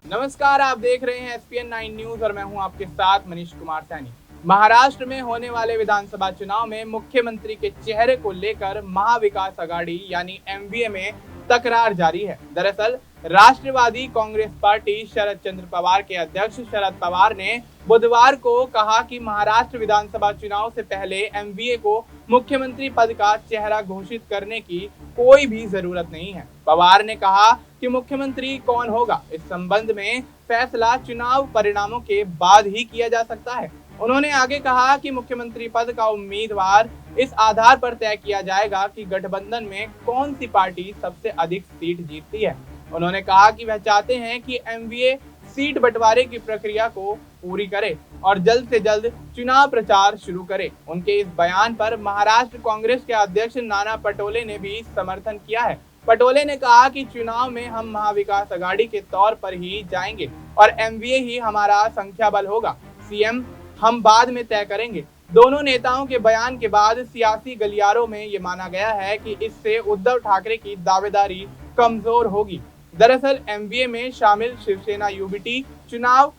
नमस्कार, आप देख रहे हैं SPN 9 न्यूज और मैं हूं आपके साथ मनीष कुमार सैनी। महाराष्ट्र में होने वाले विधानसभा चुनाव में मुख्यमंत्री के चेहरे को लेकर महाविकास आघाड़ी यानी MVA में तकरार जारी है। दरअसल राष्ट्रवादी कांग्रेस पार्टी शरद चंद्र पवार के अध्यक्ष शरद पवार ने बुधवार को कहा कि महाराष्ट्र विधानसभा चुनाव से पहले MVA को मुख्यमंत्री पद का चेहरा घोषित करने की कोई भी जरूरत नहीं है। पवार ने कहा कि मुख्यमंत्री कौन होगा इस संबंध में फैसला चुनाव परिणामों के बाद ही किया जा सकता है। उन्होंने आगे कहा कि मुख्यमंत्री पद का उम्मीदवार इस आधार पर तय किया जाएगा कि गठबंधन में कौन सी पार्टी सबसे अधिक सीट जीतती है। उन्होंने कहा कि वह चाहते हैं कि MVA सीट बंटवारे की प्रक्रिया को पूरी करे और जल्द से जल्द चुनाव प्रचार शुरू करे। उनके इस बयान पर महाराष्ट्र कांग्रेस के अध्यक्ष नाना पटोले ने भी समर्थन किया है। पटोले ने कहा कि चुनाव में हम महाविकास आघाड़ी के तौर पर ही जाएंगे और MVA ही हमारा संख्या बल होगा। CM हम बाद में तय करेंगे। दोनों नेताओं के बयान के बाद सियासी गलियारों में ये माना गया है कि इससे उद्धव ठाकरे की दावेदारी कमजोर होगी। दरअसल MVA में शामिल शिवसेना UBT चुनाव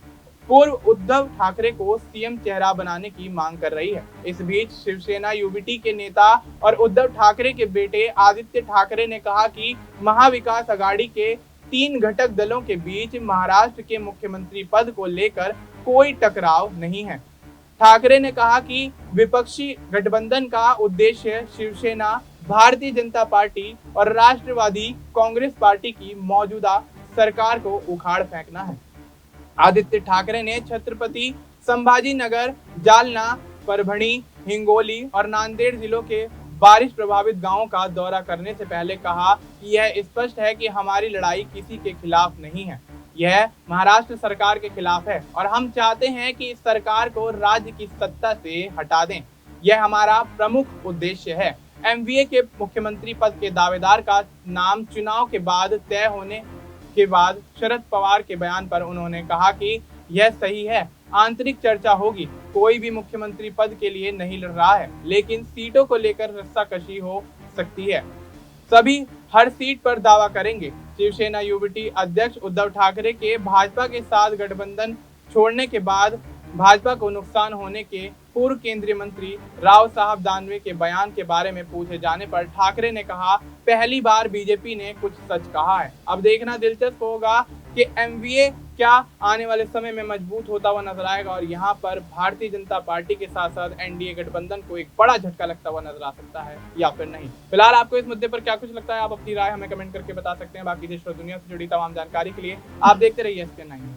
पूर्व उद्धव ठाकरे को CM चेहरा बनाने की मांग कर रही है। इस बीच शिवसेना UBT के नेता और उद्धव ठाकरे के बेटे आदित्य ठाकरे ने कहा कि महाविकास आघाड़ी के 3 घटक दलों के बीच महाराष्ट्र के मुख्यमंत्री पद को लेकर कोई टकराव नहीं है। ठाकरे ने कहा कि विपक्षी गठबंधन का उद्देश्य शिवसेना, भारतीय जनता पार्टी और राष्ट्रवादी कांग्रेस पार्टी की मौजूदा सरकार को उखाड़ फेंकना है। आदित्य ठाकरे ने छत्रपति संभाजीनगर, जालना, परभणी, हिंगोली और नांदेड़ जिलों के बारिश प्रभावित गांवों का दौरा करने से पहले कहा कि यह स्पष्ट है कि हमारी लड़ाई किसी के खिलाफ नहीं है, यह महाराष्ट्र सरकार के खिलाफ है और हम चाहते हैं कि इस सरकार को राज्य की सत्ता से हटा दें। यह हमारा प्रमुख उद्देश्य है। MVA के मुख्यमंत्री पद के दावेदार का नाम चुनाव के बाद तय होने के बाद शरद पवार के बयान पर उन्होंने कहा कि यह सही है, आंतरिक चर्चा होगी। कोई भी मुख्यमंत्री पद के लिए नहीं लड़ रहा है, लेकिन सीटों को लेकर रस्साकशी हो सकती है। सभी हर सीट पर दावा करेंगे। शिवसेना UBT अध्यक्ष उद्धव ठाकरे के भाजपा के साथ गठबंधन छोड़ने के बाद भाजपा को नुकसान होने के पूर्व केंद्रीय मंत्री राव साहब दानवे के बयान के बारे में पूछे जाने पर ठाकरे ने कहा, पहली बार बीजेपी ने कुछ सच कहा है। अब देखना दिलचस्प होगा कि MVA क्या आने वाले समय में मजबूत होता हुआ नजर आएगा और यहाँ पर भारतीय जनता पार्टी के साथ साथ NDA गठबंधन को एक बड़ा झटका लगता हुआ नजर आ सकता है या फिर नहीं। फिलहाल आपको इस मुद्दे पर क्या कुछ लगता है, आप अपनी राय हमें कमेंट करके बता सकते हैं। बाकी देश और दुनिया से जुड़ी तमाम जानकारी के लिए आप देखते रहिए SPN 9।